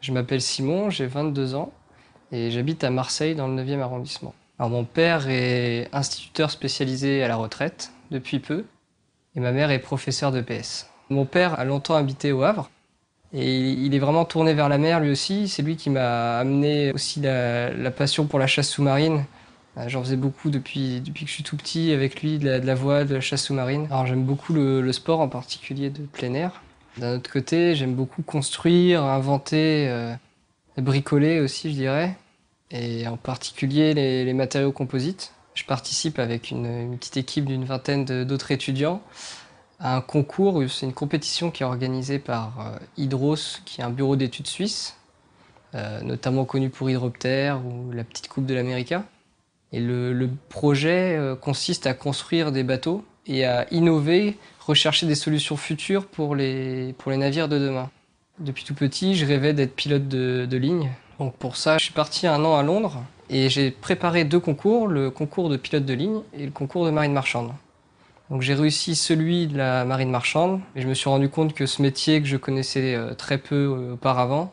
Je m'appelle Simon, j'ai 22 ans et j'habite à Marseille dans le 9e arrondissement. Alors mon père est instituteur spécialisé à la retraite depuis peu et ma mère est professeure de PS. Mon père a longtemps habité au Havre et il est vraiment tourné vers la mer lui aussi. C'est lui qui m'a amené aussi la passion pour la chasse sous-marine. J'en faisais beaucoup depuis que je suis tout petit avec lui, de la voile, de la chasse sous-marine. Alors j'aime beaucoup le sport, en particulier de plein air. D'un autre côté, j'aime beaucoup construire, inventer, bricoler aussi, je dirais. Et en particulier les matériaux composites. Je participe avec une petite équipe d'une vingtaine d'autres étudiants à un concours, c'est une compétition qui est organisée par Hydros, qui est un bureau d'études suisse, notamment connu pour Hydroptère ou la petite coupe de l'América. Et le projet consiste à construire des bateaux et à innover, rechercher des solutions futures pour les navires de demain. Depuis tout petit, je rêvais d'être pilote de ligne. Donc pour ça, je suis parti 1 an à Londres et j'ai préparé 2 concours, le concours de pilote de ligne et le concours de marine marchande. Donc j'ai réussi celui de la marine marchande et je me suis rendu compte que ce métier que je connaissais très peu auparavant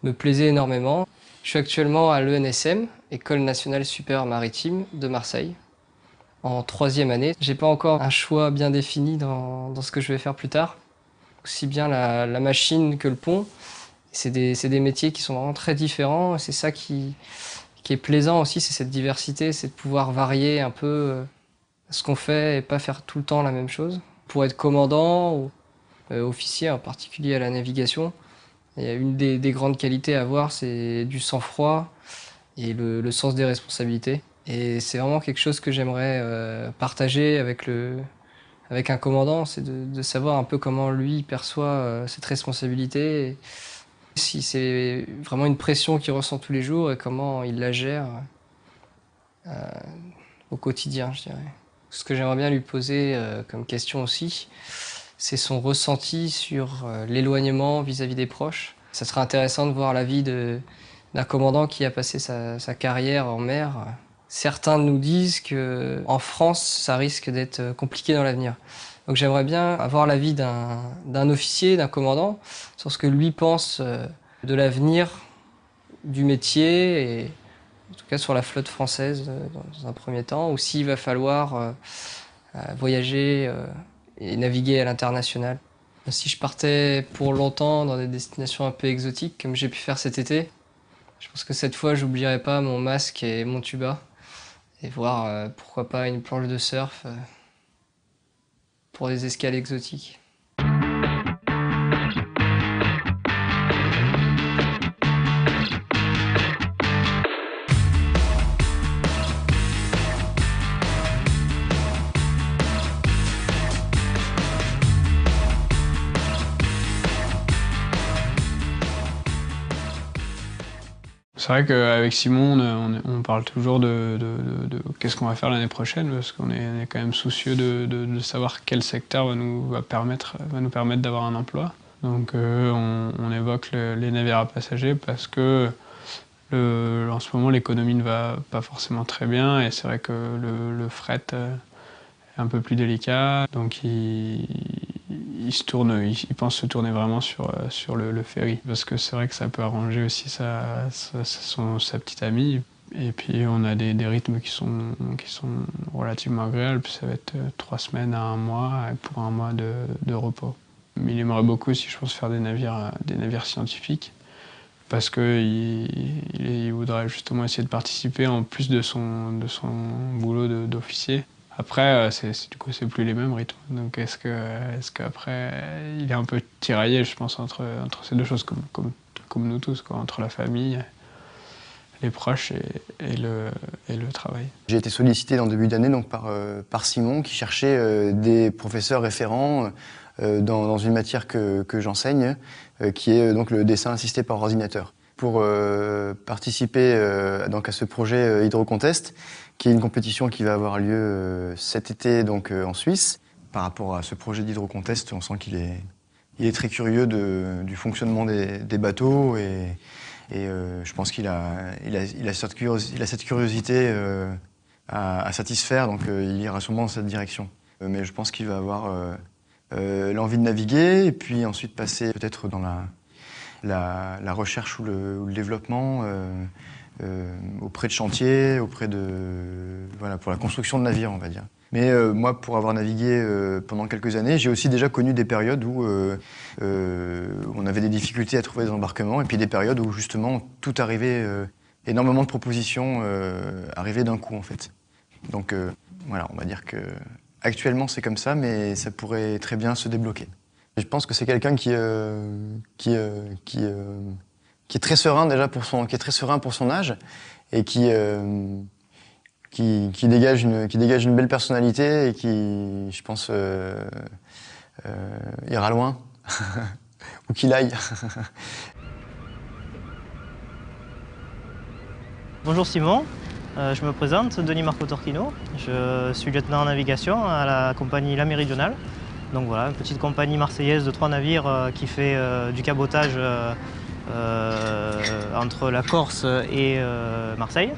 me plaisait énormément. Je suis actuellement à l'ENSM, École nationale supérieure maritime de Marseille, en 3e année. J'ai pas encore un choix bien défini dans ce que je vais faire plus tard. Aussi bien la machine que le pont. C'est des métiers qui sont vraiment très différents. C'est ça qui est plaisant aussi, c'est cette diversité, c'est de pouvoir varier un peu ce qu'on fait et pas faire tout le temps la même chose. Pour être commandant ou officier, en particulier à la navigation, il y a une des grandes qualités à avoir, c'est du sang-froid et le sens des responsabilités. Et c'est vraiment quelque chose que j'aimerais partager avec un commandant, c'est de savoir un peu comment lui perçoit cette responsabilité. Et si c'est vraiment une pression qu'il ressent tous les jours et comment il la gère euh, au quotidien, je dirais. Ce que j'aimerais bien lui poser comme question aussi, c'est son ressenti sur l'éloignement vis-à-vis des proches. Ça serait intéressant de voir la vie d'un commandant qui a passé sa carrière en mer. Certains nous disent qu'en France, ça risque d'être compliqué dans l'avenir. Donc j'aimerais bien avoir l'avis d'un officier, d'un commandant, sur ce que lui pense de l'avenir du métier, et en tout cas sur la flotte française dans un premier temps, ou s'il va falloir voyager et naviguer à l'international. Si je partais pour longtemps dans des destinations un peu exotiques, comme j'ai pu faire cet été, je pense que cette fois, j'oublierai pas mon masque et mon tuba, et voir pourquoi pas une planche de surf pour des escales exotiques. C'est vrai qu'avec Simon, on parle toujours de qu'est-ce qu'on va faire l'année prochaine, parce qu'on est quand même soucieux de savoir quel secteur va nous permettre d'avoir un emploi. Donc on évoque les navires à passagers parce que en ce moment l'économie ne va pas forcément très bien et c'est vrai que le fret est un peu plus délicat. Donc il pense se tourner vraiment sur le ferry, parce que c'est vrai que ça peut arranger aussi sa petite amie. Et puis on a des rythmes qui sont relativement agréables, puis ça va être 3 semaines à 1 mois pour 1 mois de repos. Mais il aimerait beaucoup aussi, je pense, faire des navires scientifiques, parce qu'il voudrait justement essayer de participer en plus de son boulot d'officier. Après, du coup, c'est plus les mêmes rythmes. Donc, est-ce qu'après, il est un peu tiraillé, je pense, entre ces deux choses, comme nous tous, quoi, entre la famille, les proches et le travail. J'ai été sollicité en début d'année donc par Simon, qui cherchait des professeurs référents dans une matière que j'enseigne, qui est donc le dessin assisté par ordinateur. Pour participer donc à ce projet Hydrocontest, qui est une compétition qui va avoir lieu cet été donc en Suisse. Par rapport à ce projet d'Hydrocontest, on sent qu'il est très curieux du fonctionnement des bateaux et je pense qu'il a cette curiosité à satisfaire, donc il ira sûrement dans cette direction. Mais je pense qu'il va avoir l'envie de naviguer et puis ensuite passer peut-être dans la recherche ou le développement auprès de chantiers, voilà, pour la construction de navires, on va dire. Mais moi, pour avoir navigué pendant quelques années, j'ai aussi déjà connu des périodes où on avait des difficultés à trouver des embarquements, et puis des périodes où justement tout arrivait, énormément de propositions arrivaient d'un coup en fait. Donc voilà, on va dire que actuellement c'est comme ça, mais ça pourrait très bien se débloquer. Je pense que c'est quelqu'un qui est très serein déjà qui est très serein pour son âge et qui dégage une belle personnalité et qui, je pense, ira loin, où qu'il aille. Bonjour Simon, je me présente, Denis Marco Torquino. Je suis lieutenant en navigation à la compagnie La Méridionale. Donc voilà, une petite compagnie marseillaise de 3 navires qui fait du cabotage entre la Corse et Marseille.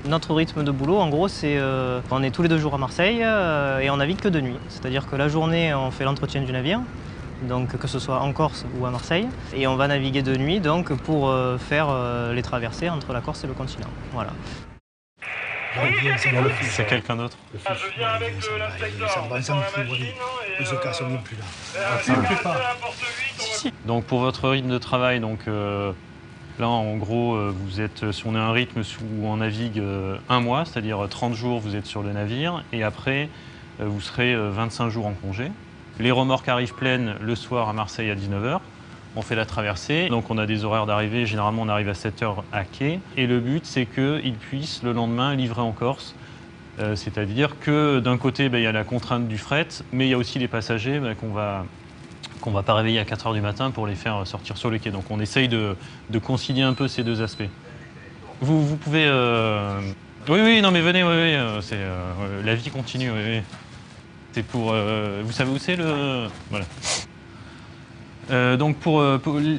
Notre rythme de boulot, en gros, c'est on est tous les 2 jours à Marseille et on navigue que de nuit. C'est-à-dire que la journée, on fait l'entretien du navire, donc que ce soit en Corse ou à Marseille, et on va naviguer de nuit donc pour faire les traversées entre la Corse et le continent. Voilà. C'est quelqu'un d'autre. Je viens avec l'inspecteur. Les occasions sont plus là. Donc pour votre rythme de travail, là en gros si on a un rythme où on navigue 1 mois, c'est-à-dire 30 jours vous êtes sur le navire et après vous serez 25 jours en congé. Les remorques arrivent pleines le soir à Marseille à 19 h. On fait la traversée, donc on a des horaires d'arrivée, généralement on arrive à 7 h à quai. Et le but c'est qu'ils puissent le lendemain livrer en Corse. C'est-à-dire que d'un côté il y a la contrainte du fret, mais il y a aussi les passagers qu'on va pas réveiller à 4 h du matin pour les faire sortir sur le quai. Donc on essaye de concilier un peu ces 2 aspects. Vous pouvez... Oui, non mais venez, la vie continue, oui. C'est pour... vous savez où c'est le... Voilà. Donc pour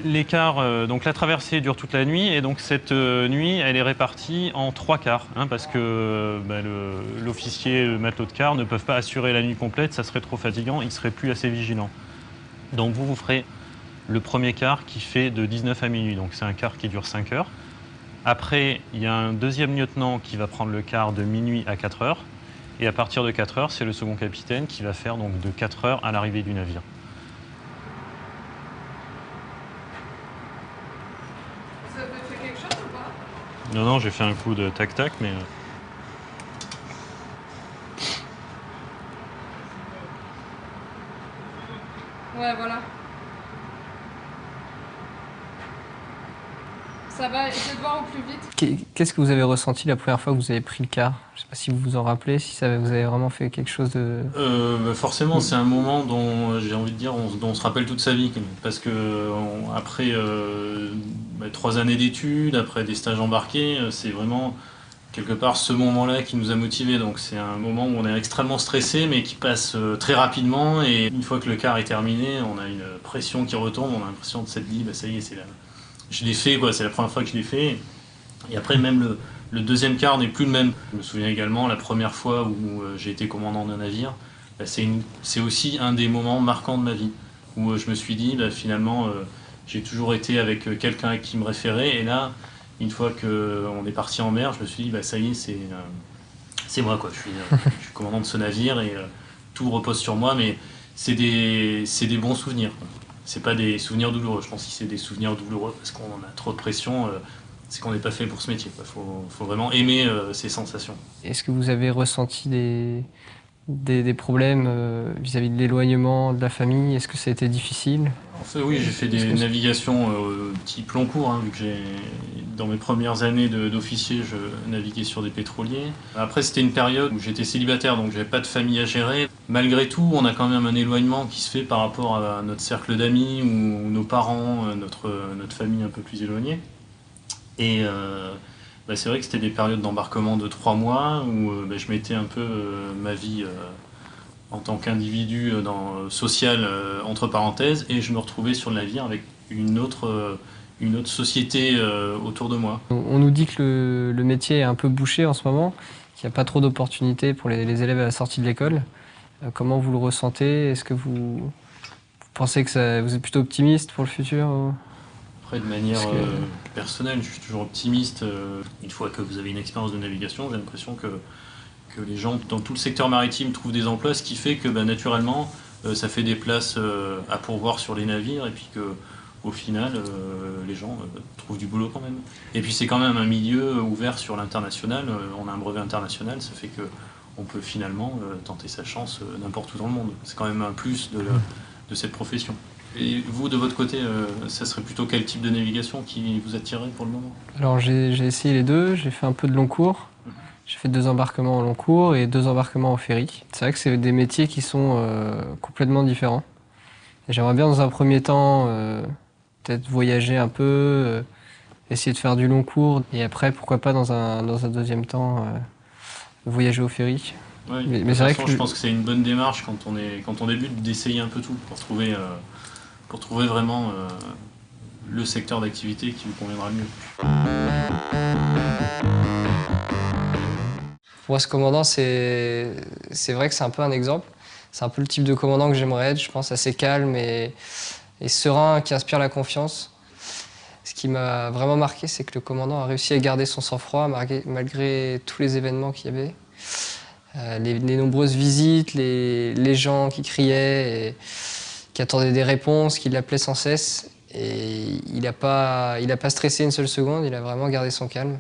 l'écart, donc la traversée dure toute la nuit et donc cette nuit elle est répartie en 3 quarts parce que l'officier, le matelot de quart ne peuvent pas assurer la nuit complète, ça serait trop fatigant, ils seraient plus assez vigilants. Donc vous ferez le premier quart qui fait de 19 à minuit, donc c'est un quart qui dure 5 heures. Après il y a un deuxième lieutenant qui va prendre le quart de minuit à 4 heures et à partir de 4 heures c'est le second capitaine qui va faire donc de 4 heures à l'arrivée du navire. Non, j'ai fait un coup de tac-tac, mais... Ouais, voilà. Ça va, essayez de voir au plus vite. Qu'est-ce que vous avez ressenti la première fois que vous avez pris le car? Je ne sais pas si vous vous en rappelez, si vous avez vraiment fait quelque chose de... Forcément, c'est un moment dont, j'ai envie de dire, dont on se rappelle toute sa vie. Parce que après 3 années d'études, après des stages embarqués, c'est vraiment quelque part ce moment-là qui nous a motivés. Donc c'est un moment où on est extrêmement stressé, mais qui passe très rapidement. Et une fois que le car est terminé, on a une pression qui retombe, on a l'impression de s'être dit, ça y est, je l'ai fait, c'est la première fois que je l'ai fait. Et après, même le deuxième quart n'est plus le même. Je me souviens également, la première fois où j'ai été commandant d'un navire, c'est aussi un des moments marquants de ma vie, où je me suis dit, finalement, j'ai toujours été avec quelqu'un qui me référait, et là, une fois qu'on est parti en mer, je me suis dit, ça y est, c'est moi, je suis commandant de ce navire, et tout repose sur moi, mais c'est des bons souvenirs. C'est pas des souvenirs douloureux. Je pense que si c'est des souvenirs douloureux parce qu'on a trop de pression, c'est qu'on n'est pas fait pour ce métier. Faut vraiment aimer ces sensations. Est-ce que vous avez ressenti des problèmes vis-à-vis de l'éloignement de la famille? Est-ce que ça a été difficile? En fait, oui, j'ai fait des navigations type long cours, vu que dans mes premières années d'officier, je naviguais sur des pétroliers. Après, c'était une période où j'étais célibataire, donc j'avais pas de famille à gérer. Malgré tout, on a quand même un éloignement qui se fait par rapport à notre cercle d'amis ou nos parents, notre famille un peu plus éloignée. Et c'est vrai que c'était des périodes d'embarquement de 3 mois où je mettais un peu ma vie en tant qu'individu social entre parenthèses et je me retrouvais sur le navire avec une autre société autour de moi. On nous dit que le métier est un peu bouché en ce moment, qu'il n'y a pas trop d'opportunités pour les élèves à la sortie de l'école. Comment vous le ressentez? Est-ce que vous pensez que vous êtes plutôt optimiste pour le futur? Après, de manière personnelle, je suis toujours optimiste. Une fois que vous avez une expérience de navigation, j'ai l'impression que les gens dans tout le secteur maritime trouvent des emplois, ce qui fait que naturellement, ça fait des places à pourvoir sur les navires, et puis qu'au final, les gens trouvent du boulot quand même. Et puis c'est quand même un milieu ouvert sur l'international. On a un brevet international, ça fait qu'on peut finalement tenter sa chance n'importe où dans le monde. C'est quand même un plus de cette profession. Et vous, de votre côté, ça serait plutôt quel type de navigation qui vous attirerait pour le moment? Alors j'ai essayé les deux, j'ai fait un peu de long cours. J'ai fait 2 embarquements en long cours et 2 embarquements en ferry. C'est vrai que c'est des métiers qui sont complètement différents. Et j'aimerais bien dans un premier temps peut-être voyager un peu, essayer de faire du long cours et après pourquoi pas dans un deuxième temps voyager au ferry. Oui, mais c'est vrai que je pense que c'est une bonne démarche quand on débute d'essayer un peu tout pour trouver vraiment le secteur d'activité qui vous conviendra le mieux. Pour moi, ce commandant, c'est vrai que c'est un peu un exemple. C'est un peu le type de commandant que j'aimerais être, je pense, assez calme et serein, qui inspire la confiance. Ce qui m'a vraiment marqué, c'est que le commandant a réussi à garder son sang-froid malgré tous les événements qu'il y avait. Les nombreuses visites, les gens qui criaient, et qui attendaient des réponses, qui l'appelaient sans cesse. Et il n'a pas stressé une seule seconde, il a vraiment gardé son calme.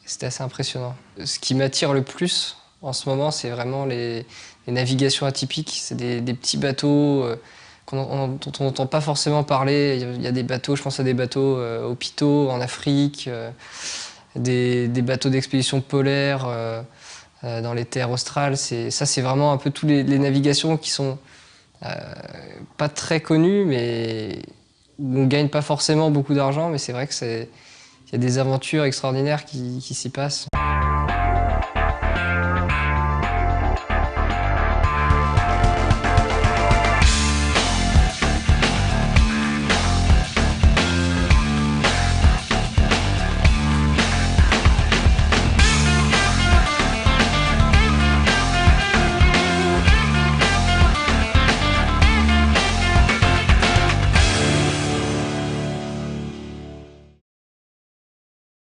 C'était assez impressionnant. Ce qui m'attire le plus en ce moment, c'est vraiment les navigations atypiques. C'est des petits bateaux dont on n'entend pas forcément parler. Il y a des bateaux, je pense à des bateaux hôpitaux en Afrique, des bateaux d'expédition polaire dans les terres australes. Ça, c'est vraiment un peu toutes les navigations qui sont pas très connues, mais où on ne gagne pas forcément beaucoup d'argent. Mais c'est vrai que il y a des aventures extraordinaires qui s'y passent.